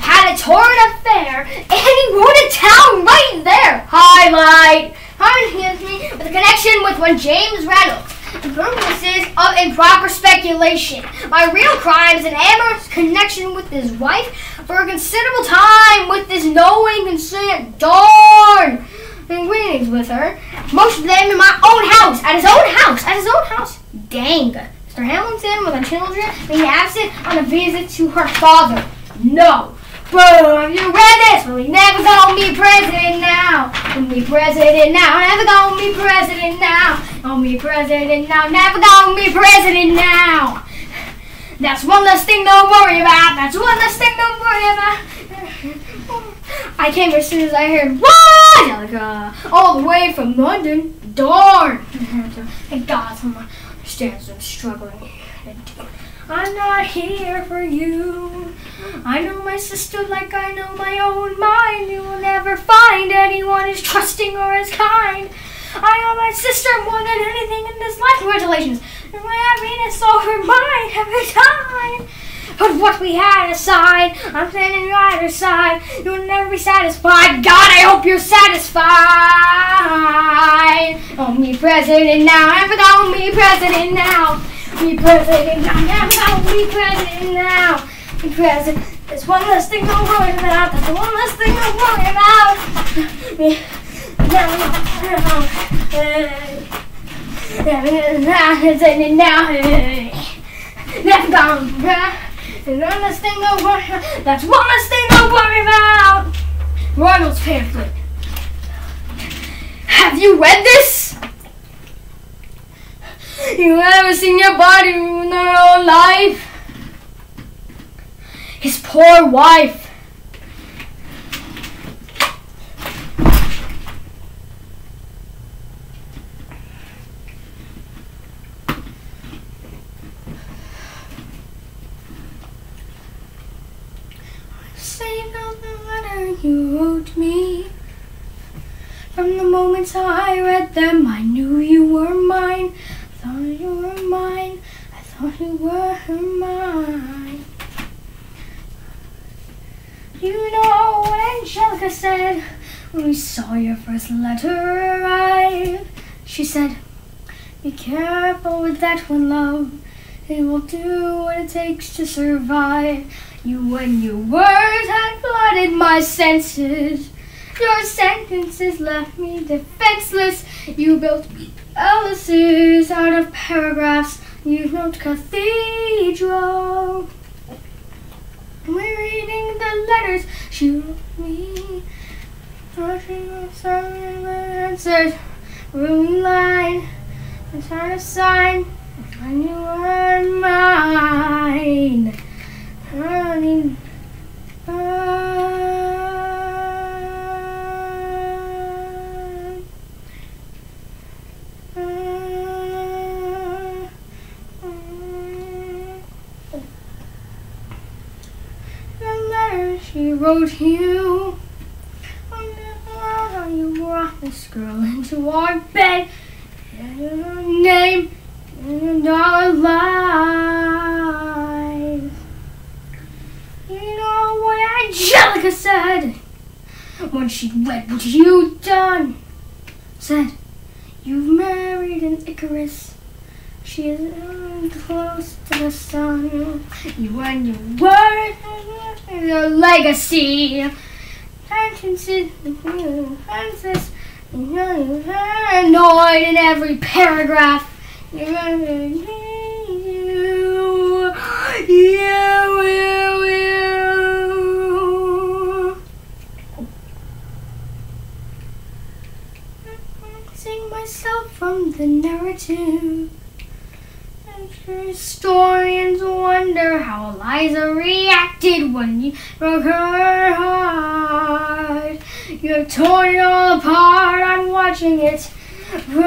had a torrid affair, and he wrote it down right there. Highlight. With a connection with one James Reynolds. The purposes of improper speculation. My real crimes and amorous connection with his wife for a considerable time with this knowing consent. Darn! And meetings with her. Most of them in my own house. At his own house. Dang. Mr. Hamilton with our children being absent on a visit to her father. No. Bro, have you read this? Well, he never gonna be president now. Gonna be president now. Never gonna be president now. Gonna be president now. Never gonna be president now. That's one less thing to worry about. That's one less thing to worry about. I came as soon as I heard, what? Angelica, all the way from London. Darn. Thank God someone understands I'm struggling. I'm not here for you. I know my sister like I know my own mind. You will never find anyone as trusting or as kind. I know my sister more than anything in this life. Congratulations. My happiness over mine every time. Put what we had aside. I'm standing right at her side. You'll never be satisfied. God, I hope you're satisfied. Gonna be president now. Never gonna be president now. Be president now. Never gonna be president now. Be president. There's one less thing to worry about. There's one less thing to worry about. Never gonna. There's one less thing to worry about. That's one less thing to worry about. Reynolds pamphlet. Have you read this? You ever seen your body in their own life? His poor wife. Saved all the letter you wrote me. From the moment I read them, I knew you were mine. I thought you were mine. I thought you were mine. You know what Angelica said when we saw your first letter arrive? She said, Be careful with that one, love. It will do what it takes to survive. You and your words had flooded my senses. Your sentences left me defenseless. You built palaces out of paragraphs. You built cathedral. We're reading the letters she wrote me. Watching my answers. Room line. I'm trying to sign. When you were mine. Running. She wrote you. How you brought this girl into our bed. Your name and our lives. You know what Angelica said when she read what you'd done. Said, you've married an Icarus. She is close to the sun. You and your word, your legacy. Princess, annoyed in every paragraph. You. Sing myself from the narrative. Historians wonder how Eliza reacted when you broke her heart. You're torn it all apart. I'm watching it burn.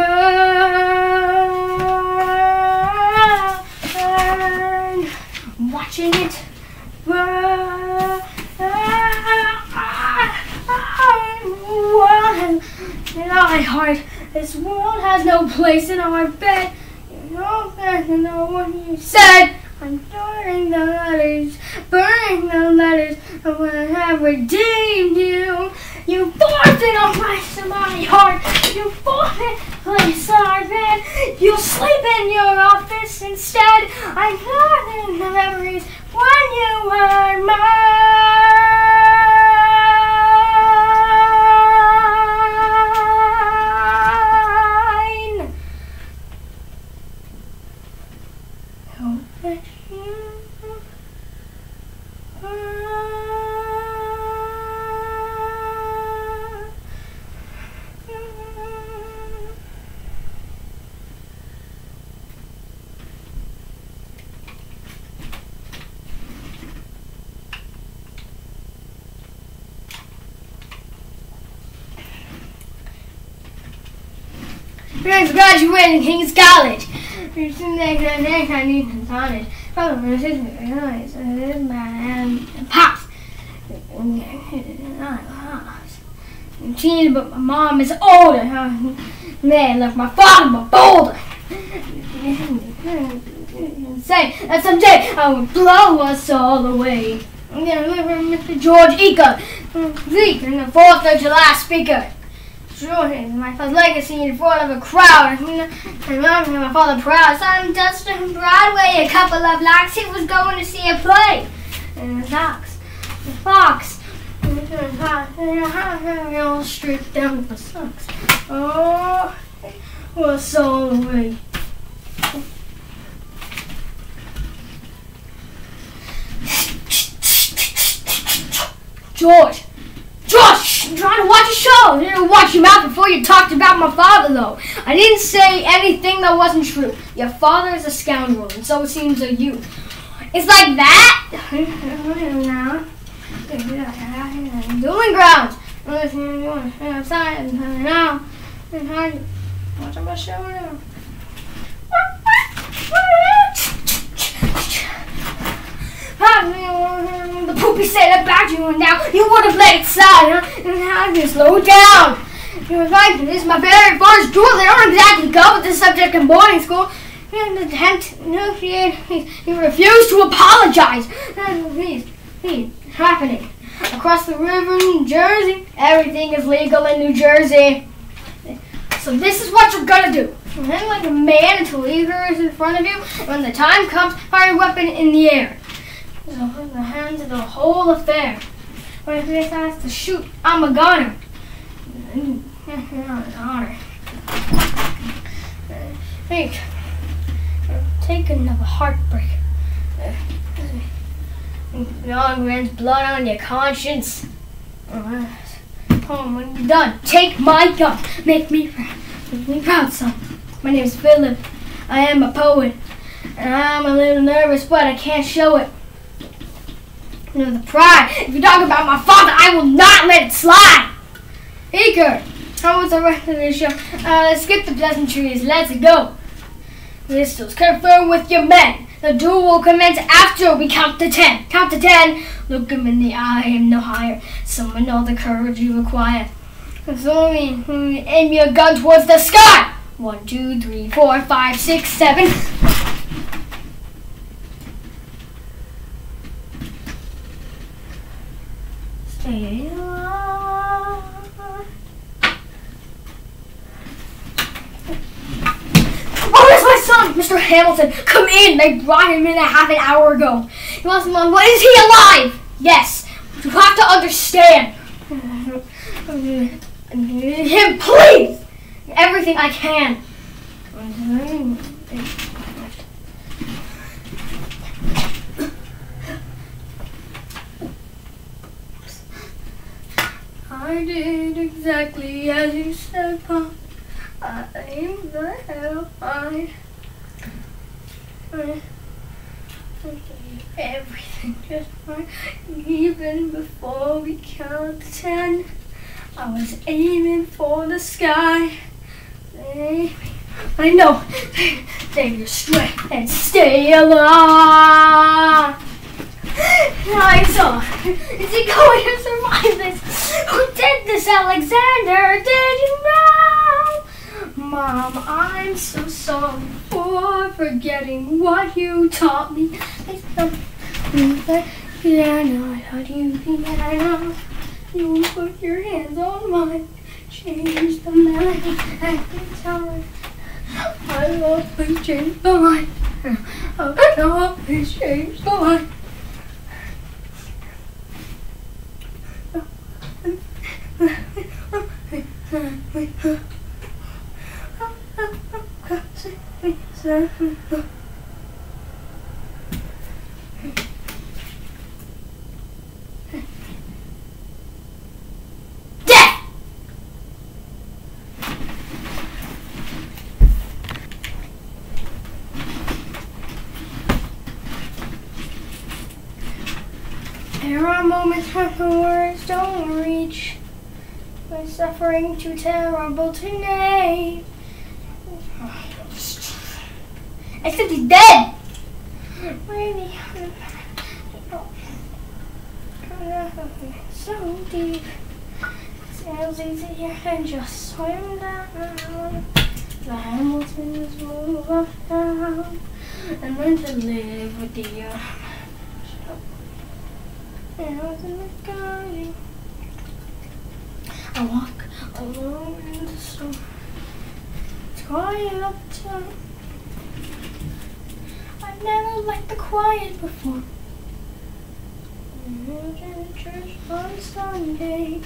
Watching it burn. In our heart, this world has no place in our bed. You know what you said. I'm burning the letters of when I have redeemed you. You forced it on my heart. You forced it place on our bed. You sleep in your office instead. I'm burning the memories when you were mine. Parents graduating King's College. I need to sign it. Pops. But my mom is older. Man, left my father my boulder. Say that someday I will blow us all away. I'm gonna live with Mr. George Eaker, Zeke, and the 4th of July speaker. My father's legacy in front of a crowd. And my father proud. Son Dustin Broadway, a couple of blocks. He was going to see a play. And the fox. All streaked down with the socks. Oh, was all the way. George, I'm trying to watch a show. You didn't watch your mouth before you talked about my father, though. I didn't say anything that wasn't true. Your father is a scoundrel, and so it seems to you. It's like that. Dueling grounds. Watching my show now. The poopy said about you, and now you would have let it slide, huh? And how you slow down. He was like, this is my very first duel. They don't exactly cover this subject in boarding school. He refused to apologize. He's happening. Across the river in New Jersey, everything is legal in New Jersey. So this is what you're gonna do. Hang like a man until Eager is in front of you. When the time comes, fire a weapon in the air. So hold the hands of the whole affair. When if this has to shoot, I'm a gunner. Honor. Think. Take another heartbreak. Young man's blood on your conscience. When you're done, take my gun. Make me proud, son. My name is Philip. I am a poet. And I'm a little nervous, but I can't show it. You know, the pride. If you talk about my father, I will not let it slide. Eager, how was the rest of the show? Let's skip the pleasantries. Let's go. Pistols, confirm with your men. The duel will commence after we count to 10. Count to 10. Look him in the eye and no higher. Summon all the courage you require. So aim your gun towards the sky. 1, 2, 3, 4, 5, 6, 7. Stay alive. Oh, there's my son, Mr. Hamilton. Come in. They brought him in a half an hour ago. He wants Mom. What is he alive? Yes. You have to understand. Him, please. Everything I can. I did exactly as you said, Pop. I'm the hell I everything just fine. Even before we count to 10, I was aiming for the sky. I know. Save your strength and stay alive. I saw. Is he going to survive this? Who did this, Alexander? Did you know? Mom, I'm so sorry for forgetting what you taught me. Piano, I taught you piano. You put your hands on mine. Change the melody every time. I always change the line. I always change the line. There are moments when the words don't reach. My suffering too terrible to name. Except he's dead! Maybe so deep. It sounds easier than just swim down. The Hamiltons move up down and learn to live with the arrows in the garden. I walk alone in the storm. It's quiet uptown. I've never liked the quiet before. I'm in church on Sunday.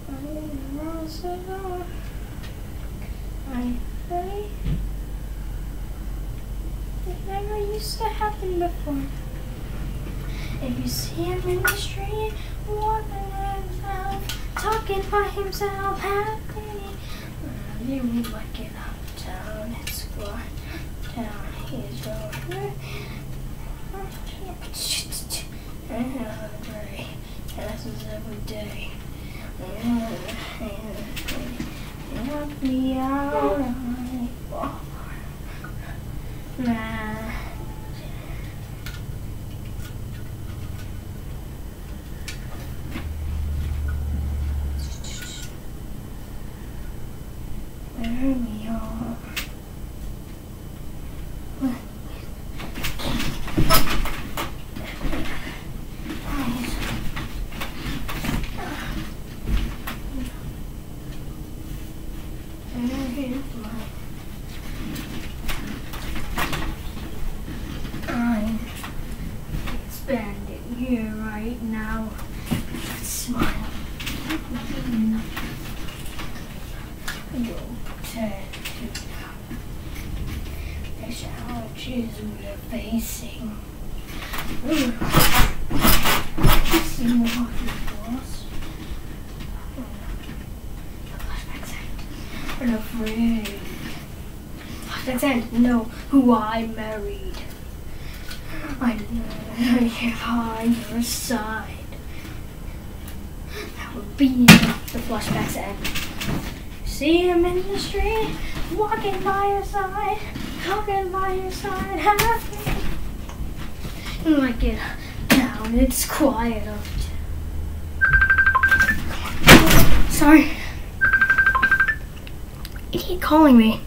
I'm in the Ross of Art. I pray. It never used to happen before. If you see him in the street, walking himself, talking by himself, happy. You would like it uptown, it's going down his road. Gray passes every day. Knock me out, I fall. Nah. There we are. I'm expanding here right now. Smile. You'll pretend to the challenges we're facing. See what it was. Flashbacks end. I'm afraid. Flashbacks end. Know who I married. I know if on your side. That would be the flashbacks end. See him in the street, walking by your side, talking by your side, happy. And like it down, it's quiet up. Sorry. Idiot calling me.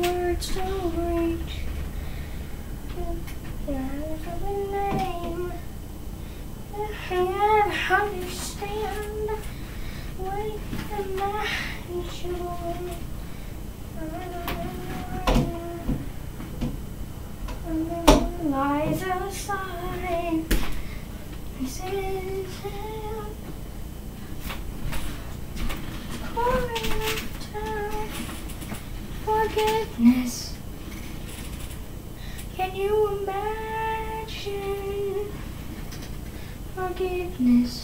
Words don't reach. I understand what imagine lies outside. This is forgiveness. Can you imagine forgiveness?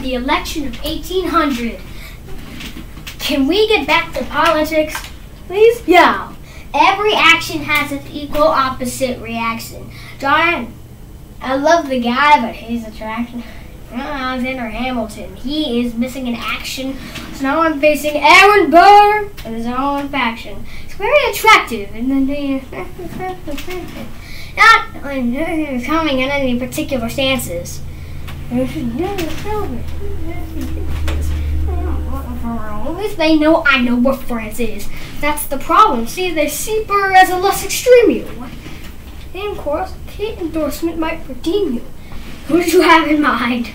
The election of 1800. Can we get back to politics, please? Yeah. Every action has its equal opposite reaction. John, I love the guy, but his attraction. Alexander Hamilton. He is missing in action. So now I'm facing Aaron Burr and his own faction. It's very attractive, and then not coming in any particular stances. At least they know I know what France is. That's the problem. See, they see Burr as a less extreme you. And of course, Kate endorsement might redeem you. Who did you have in mind?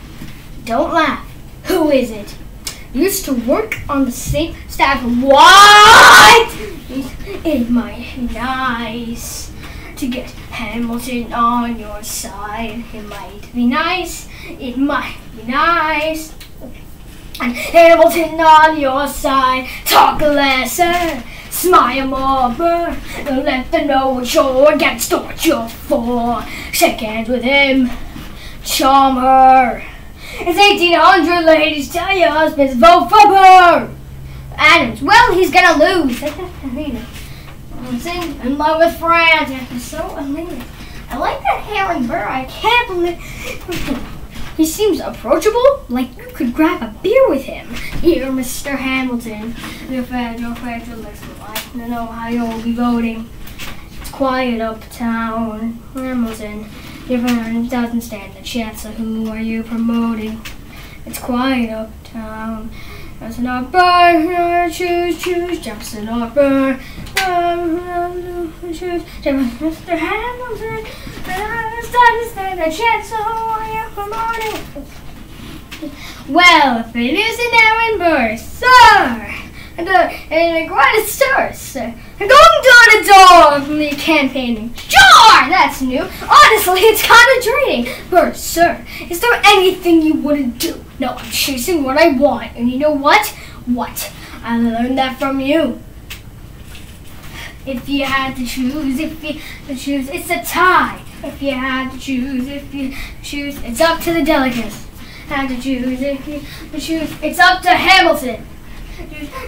Don't laugh. Who is it? Used to work on the same staff. What? It might be nice to get Hamilton on your side. It might be nice. It might be nice. And Hamilton on your side. Talk less, smile more, Burr. Let them know what you're against or what you're for. Shake hands with him. Charm her. It's 1800, ladies. Tell your husbands, vote for Burr. Adams, well, he's gonna lose. In love with France. It's so amazing. I like that Aaron Burr. I can't believe. He seems approachable, like you could grab a beer with him. Here, Mr. Hamilton, your federal listen. I don't know how you'll be voting. It's quiet uptown. Hamilton, your friend doesn't stand a chance. So who are you promoting? It's quiet uptown. Jefferson or Burr, choose, Jefferson or Burr, choose, Mr. Hamilton, doesn't stand a chance, so are you promoting? Well, if it isn't Aaron Burr, sir, and a great stir, sir, and going door to door from the campaigning. Sure, that's new. Honestly, it's kind of draining. Burr, sir, is there anything you wouldn't do? No, I'm chasing what I want, and you know what? What? I learned that from you. If you had to choose, it's a tie. If you had to choose, it's up to the delegates. Had to choose, if you choose, it's up to Hamilton.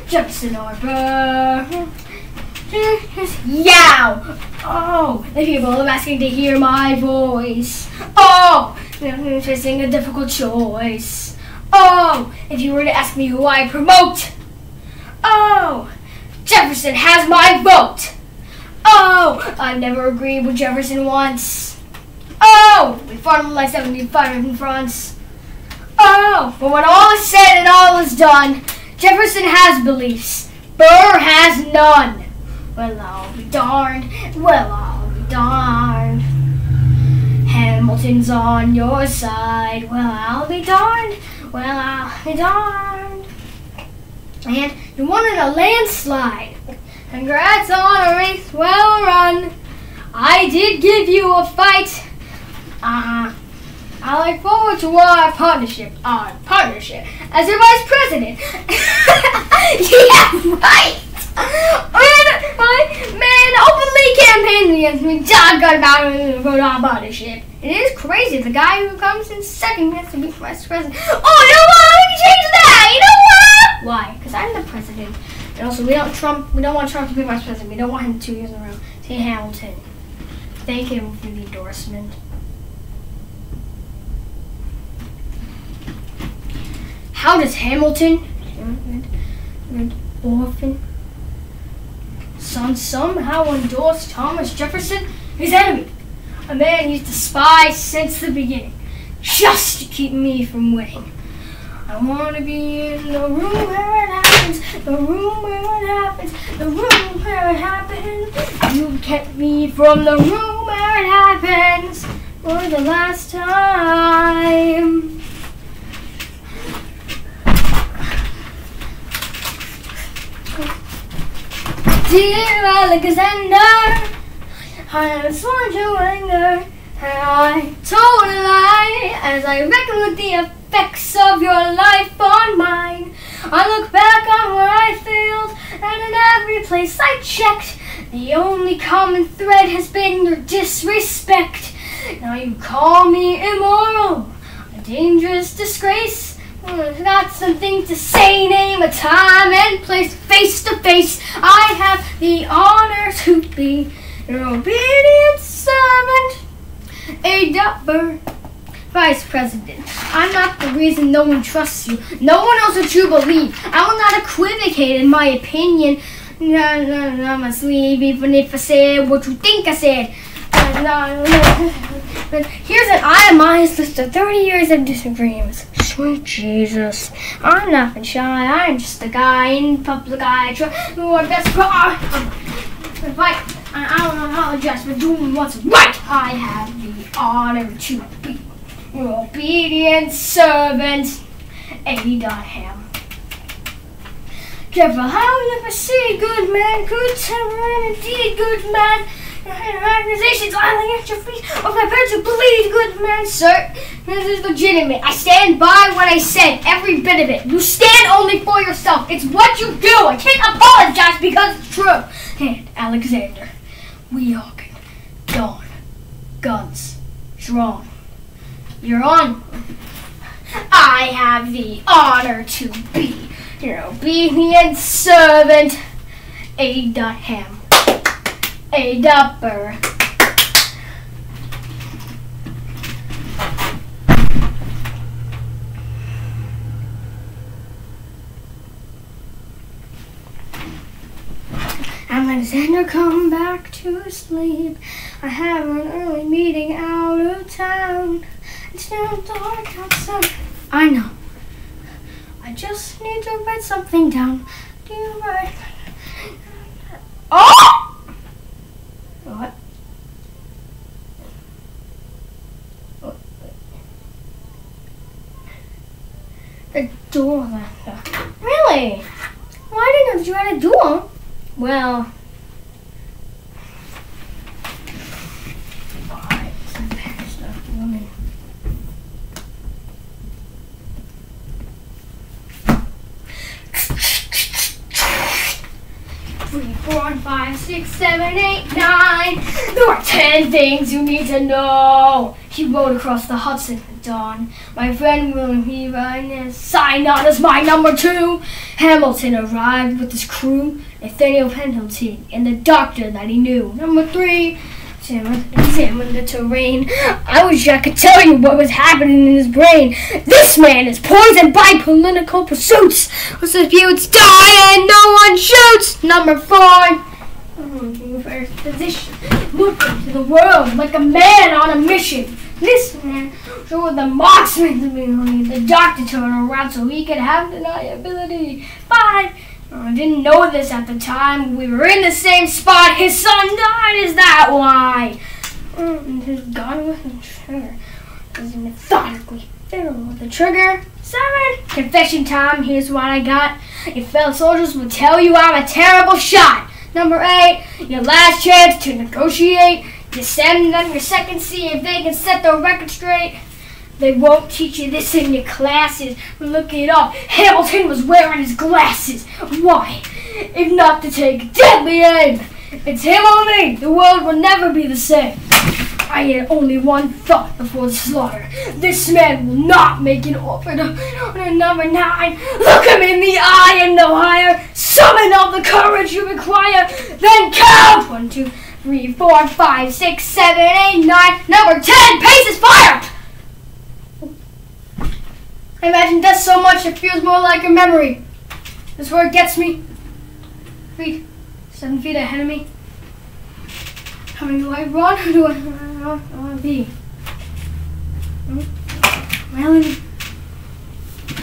Jefferson or Burr. Yow! Oh, the people are asking to hear my voice. Oh, I'm facing a difficult choice. Oh, if you were to ask me who I promote. Oh, Jefferson has my vote. Oh, I've never agreed with Jefferson once. Oh, we fought him like 75 in France. Oh, but when all is said and all is done, Jefferson has beliefs, Burr has none. Well, I'll be darned. Well, I'll be darned. Hamilton's on your side. Well, I'll be darned. Well, I'll be darned. And you won in a landslide. Congrats on a race well run. I did give you a fight. I look forward to our partnership. As your vice president. Yeah, right. My man openly campaigning against me, talking about our partnership. It is crazy. The guy who comes in second gets to be vice president. Oh, you know what? Let me change that. You know what? Why? Because I'm the president. And also, we don't want Trump to be vice president. We don't want him 2 years in a row. Say Hamilton. Thank him for the endorsement. How does Hamilton, orphan, son somehow endorse Thomas Jefferson, his enemy, a man he's despised since the beginning, just to keep me from winning? I want to be in the room where it happens, the room where it happens, the room where it happens. You kept me from the room where it happens for the last time. Dear Alexander, I am sworn to anger, and I told a lie as I reckon with the effects of your life on mine. I look back on where I failed, and in every place I checked, the only common thread has been your disrespect. Now you call me immoral, a dangerous disgrace. Got something to say, name a time and place, face to face. I have the honor to be your obedient servant, a dapper vice president. I'm not the reason no one trusts you. No one knows what you believe. I will not equivocate in my opinion. I'm asleep even if I said what you think I said. But here's an itemized list of 30 years of disagreements. Sweet Jesus. I'm nothing shy. I'm just a guy in public eye who are best for I don't apologize for doing what's right. I have the honor to be your obedient servant, Abraham. Careful how you proceed, good man, good temper, and indeed, good man. Accusations lying at your feet of my parents who bleed, good man, sir. This is legitimate. I stand by what I said, every bit of it. You stand only for yourself. It's what you do. I can't apologize because it's true. And Alexander, we all can don guns drawn. You're on. I have the honor to be your obedient servant, Abraham. A dapper. Alexander, come back to sleep. I have an early meeting out of town. It's still dark outside. I know. I just need to write something down. Do you write? Oh! What? The door locker. Really? Well, I didn't know that you had a door. Well, alright, some bad stuff, woman. 3, 4, 5, 6, 7, 8, 9. There are 10 things you need to know. He rode across the Hudson at dawn. My friend William Heavine signed on as my number 2. Hamilton arrived with his crew, Nathaniel Pendleton, and the doctor that he knew. Number 3. Examined the terrain. I wish I could tell you what was happening in his brain. This man is poisoned by political pursuits. What's the feuds die and no one shoots? Number 4. First position. Look into the world like a man on a mission. This man showed the marksman to be the doctor turned around so he could have deniability. 5. I didn't know this at the time. We were in the same spot. His son died. Is that why? His gun was in the trigger. Was methodically filled with the trigger. 7. Confession time. Here's what I got. Your fellow soldiers will tell you I'm a terrible shot. Number 8. Your last chance to negotiate. You send them your second, see if they can set the record straight. They won't teach you this in your classes. Look it up. Hamilton was wearing his glasses. Why? If not to take deadly aim. It's him or me. The world will never be the same. I had only one thought before the slaughter. This man will not make an offer to number 9. Look him in the eye and no higher. Summon all the courage you require. Then count. 1, 2, 3, 4, 5, 6, 7, 8, 9. Number 10. Paces fire. I imagine death so much it feels more like a memory. That's where it gets me. 7 feet ahead of me. How many do I run? Who do I want to be? My enemy.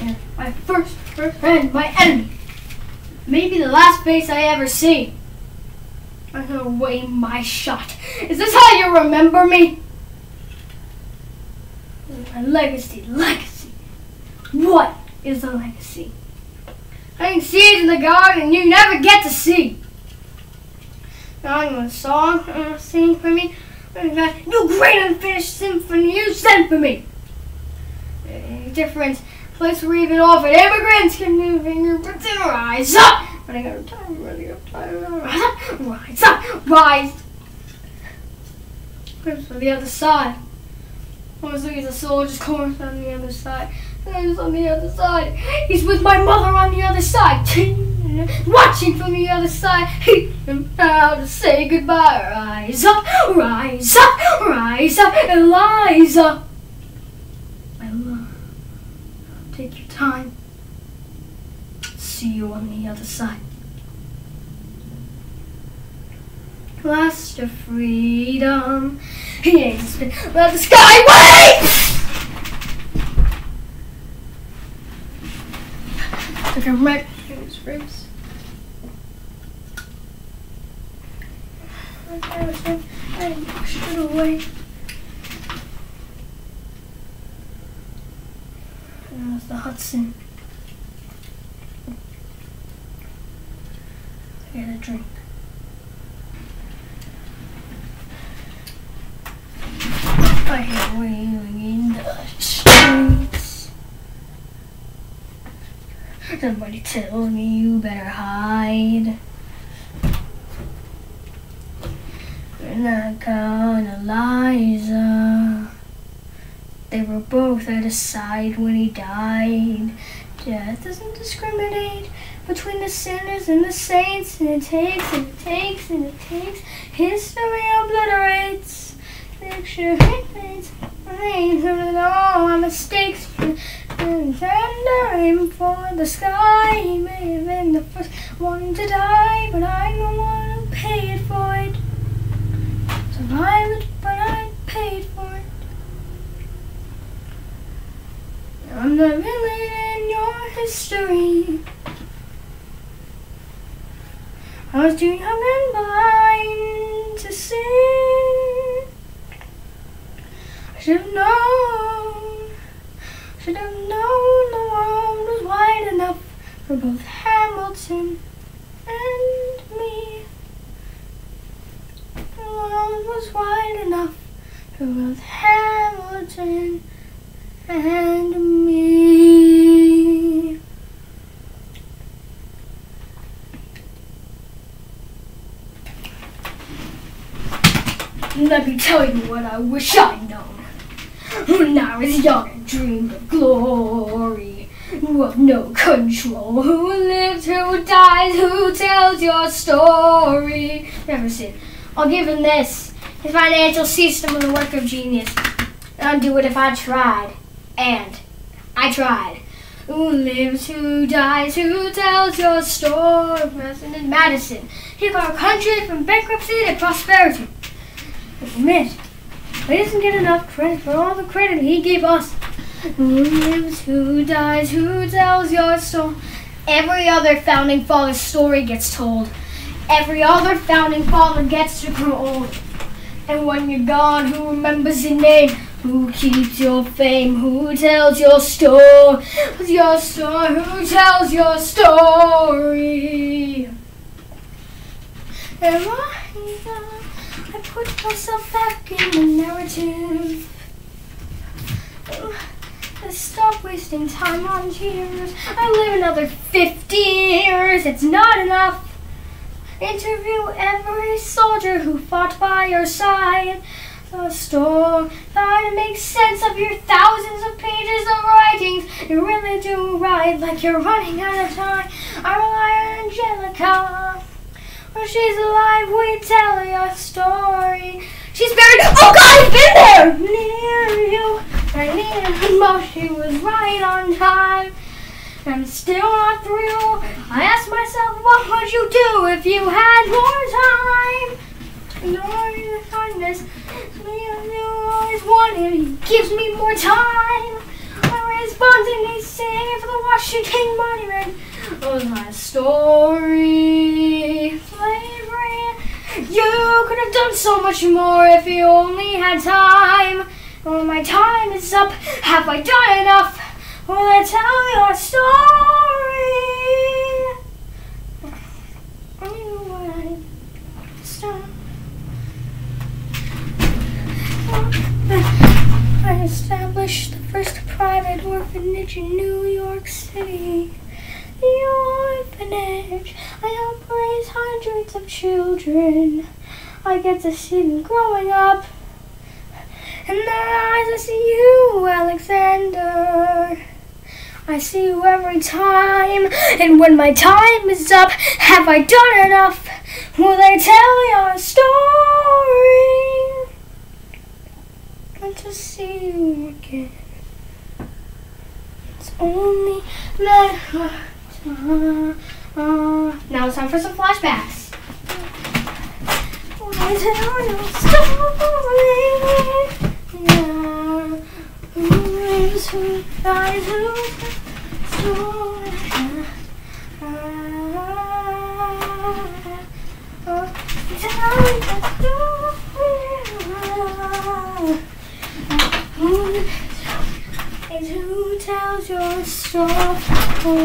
Yeah, my first friend, my enemy. Maybe the last face I ever see. I'm gonna weigh my shot. Is this how you remember me? My legacy. What is the legacy? Hang seeds in the garden you never get to see. Now I'm a song sing for me. No great unfinished symphony you sent for me. Different place where even often immigrants can move fingerprints and rise up. Running out of time, rise up, rise. Clips on the other side. Almost like the soldier's corpse on the other side. He's on the other side. He's with my mother on the other side. Watching from the other side. Now to say goodbye. Rise up, rise up, rise up, Eliza. My love, take your time. See you on the other side. Last of freedom. He ain't spin. Let the sky wait! Took him right in his ribs. I pushed it away. And that was the Hudson. I had a drink. I hate wailing in the streets. Somebody tells me you better hide. You're not calling Eliza. They were both at his side when he died. Death doesn't discriminate between the sinners and the saints, and it takes, and it takes, and it takes. History obliterates. Picture remains. All my mistakes. And aim for the sky. He may have been the first one to die, but I'm the one who paid for it. Survived, but I paid for it. I'm the villain in your history. I was too young and blind to see. I should have known the world was wide enough for both Hamilton and me. The world was wide enough for both Hamilton and me. Let me tell you what I wish I'd known. When I was young and dreamed of glory, of no control. Who lives, who dies, who tells your story? Never seen. I'll give him this. His financial system was a work of genius. I'd do it if I tried. And I tried. Who lives, who dies, who tells your story? President Madison. He got our country from bankruptcy to prosperity. Admit, he doesn't get enough credit for all the credit he gave us. Who lives, who dies, who tells your story? Every other founding father's story gets told. Every other founding father gets to grow old. And when you're gone, who remembers your name? Who keeps your fame? Who tells your story? What's your story? Who tells your story? Am I put myself back in the narrative. Stop wasting time on tears. I live another 50 years. It's not enough. Interview every soldier who fought by your side. The story, try to make sense of your thousands of pages of writings. You really do write like you're running out of time. I rely on Angelica. When she's alive, we tell your story. She's buried. Oh God, I've been there! Near you, I near but she was right on time. I'm still not through. I ask myself, what would you do if you had more time? Ignoring the kindness, you always wanted. He gives me more time. I raise bonds and he saved for the Washington Monument. Was my story. Slavery. You could have done so much more if you only had time. When my time is up, have I done enough? Will I tell your story? I knew what I'd stop. I established the first private orphanage in New York City. The orphanage. I help raise hundreds of children. I get to see them growing up. In their eyes I see you, Alexander. I see you every time. And when my time is up, have I done enough? Will I tell your story? Want to see you again. It's only matter of time. Now it's time for some flashbacks. Will I tell your story? Yeah. Who lives, who dies, who story? Tell your story. Who tells your story?